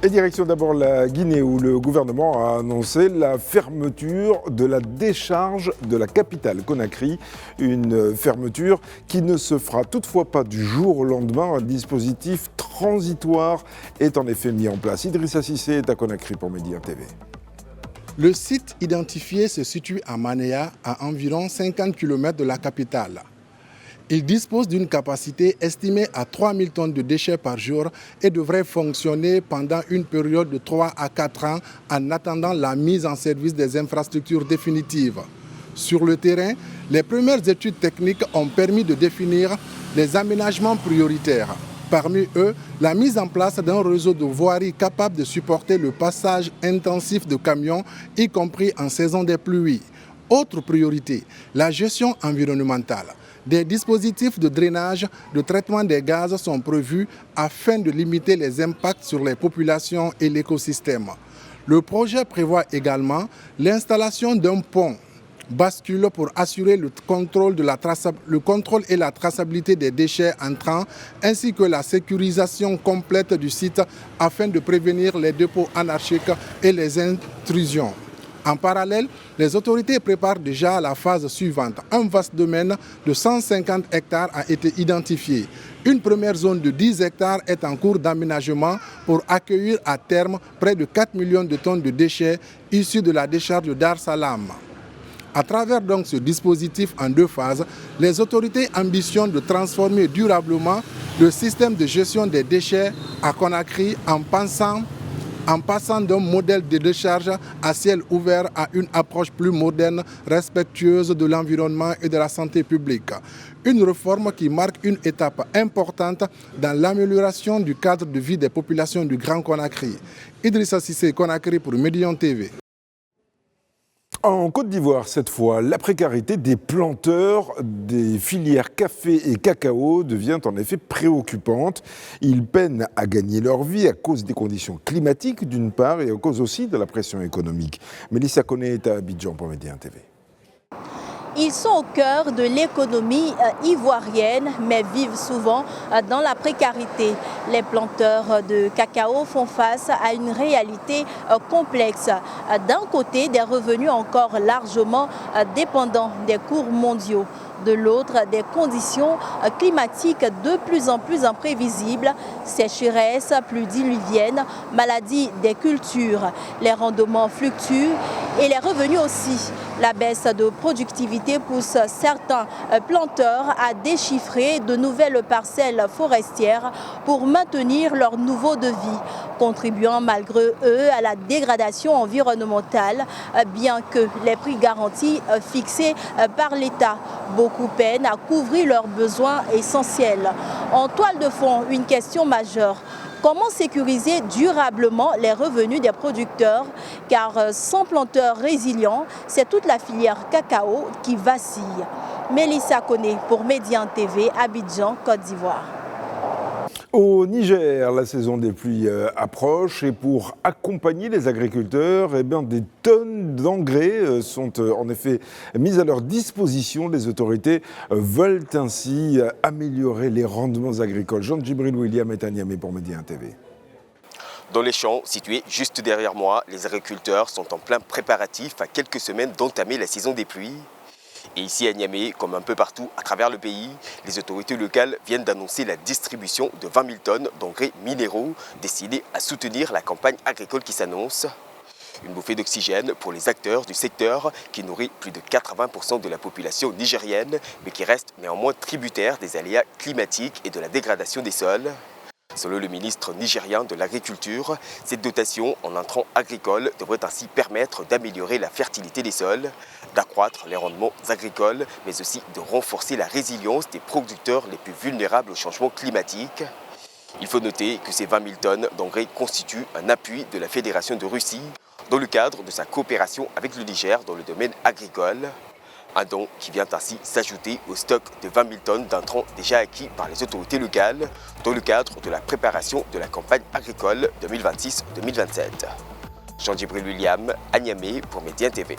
Et direction d'abord la Guinée où le gouvernement a annoncé la fermeture de la décharge de la capitale Conakry. Une fermeture qui ne se fera toutefois pas du jour au lendemain. Un dispositif transitoire est en effet mis en place. Idrissa Cissé est à Conakry pour Média TV. Le site identifié se situe à Manéa, à environ 50 km de la capitale. Il dispose d'une capacité estimée à 3000 tonnes de déchets par jour et devrait fonctionner pendant une période de 3 à 4 ans en attendant la mise en service des infrastructures définitives. Sur le terrain, les premières études techniques ont permis de définir les aménagements prioritaires. Parmi eux, la mise en place d'un réseau de voirie capable de supporter le passage intensif de camions, y compris en saison des pluies. Autre priorité, la gestion environnementale. Des dispositifs de drainage, de traitement des gaz sont prévus afin de limiter les impacts sur les populations et l'écosystème. Le projet prévoit également l'installation d'un pont bascule pour assurer le contrôle et la traçabilité des déchets entrants ainsi que la sécurisation complète du site afin de prévenir les dépôts anarchiques et les intrusions. En parallèle, les autorités préparent déjà la phase suivante. Un vaste domaine de 150 hectares a été identifié. Une première zone de 10 hectares est en cours d'aménagement pour accueillir à terme près de 4 millions de tonnes de déchets issus de la décharge de Dar Salam. À travers donc ce dispositif en 2 phases, les autorités ambitionnent de transformer durablement le système de gestion des déchets à Conakry en passant d'un modèle de décharge à ciel ouvert à une approche plus moderne, respectueuse de l'environnement et de la santé publique. Une réforme qui marque une étape importante dans l'amélioration du cadre de vie des populations du Grand Conakry. Idrissa Cissé, Conakry pour Média TV. En Côte d'Ivoire, cette fois, la précarité des planteurs des filières café et cacao devient en effet préoccupante. Ils peinent à gagner leur vie à cause des conditions climatiques d'une part et à cause aussi de la pression économique. Mélissa Koné est à Abidjan pour Média TV. Ils sont au cœur de l'économie ivoirienne, mais vivent souvent dans la précarité. Les planteurs de cacao font face à une réalité complexe. D'un côté, des revenus encore largement dépendants des cours mondiaux. De l'autre, des conditions climatiques de plus en plus imprévisibles, sécheresse, pluies diluviennes, maladies des cultures. Les rendements fluctuent et les revenus aussi. La baisse de productivité pousse certains planteurs à déchiffrer de nouvelles parcelles forestières pour maintenir leur niveau de vie, contribuant malgré eux à la dégradation environnementale, bien que les prix garantis fixés par l'État. Beaucoup peinent à couvrir leurs besoins essentiels. En toile de fond, une question majeure. Comment sécuriser durablement les revenus des producteurs? Car sans planteurs résilients, c'est toute la filière cacao qui vacille. Mélissa Koné pour Média TV, Abidjan, Côte d'Ivoire. Au Niger, la saison des pluies approche et pour accompagner les agriculteurs, des tonnes d'engrais sont en effet mises à leur disposition. Les autorités veulent ainsi améliorer les rendements agricoles. Jean-Djibril William est à Niamey pour Média TV. Dans les champs situés juste derrière moi, les agriculteurs sont en plein préparatif à quelques semaines d'entamer la saison des pluies. Et ici à Niamey, comme un peu partout à travers le pays, les autorités locales viennent d'annoncer la distribution de 20 000 tonnes d'engrais minéraux destinés à soutenir la campagne agricole qui s'annonce. Une bouffée d'oxygène pour les acteurs du secteur qui nourrit plus de 80% de la population nigérienne, mais qui reste néanmoins tributaire des aléas climatiques et de la dégradation des sols. Selon le ministre nigérien de l'Agriculture, cette dotation en intrants agricoles devrait ainsi permettre d'améliorer la fertilité des sols, d'accroître les rendements agricoles, mais aussi de renforcer la résilience des producteurs les plus vulnérables au changement climatique. Il faut noter que ces 20 000 tonnes d'engrais constituent un appui de la Fédération de Russie dans le cadre de sa coopération avec le Niger dans le domaine agricole. Un don qui vient ainsi s'ajouter au stock de 20 000 tonnes d'intrants déjà acquis par les autorités locales dans le cadre de la préparation de la campagne agricole 2026-2027. Jean-Djibril William, à Niamey pour Média TV.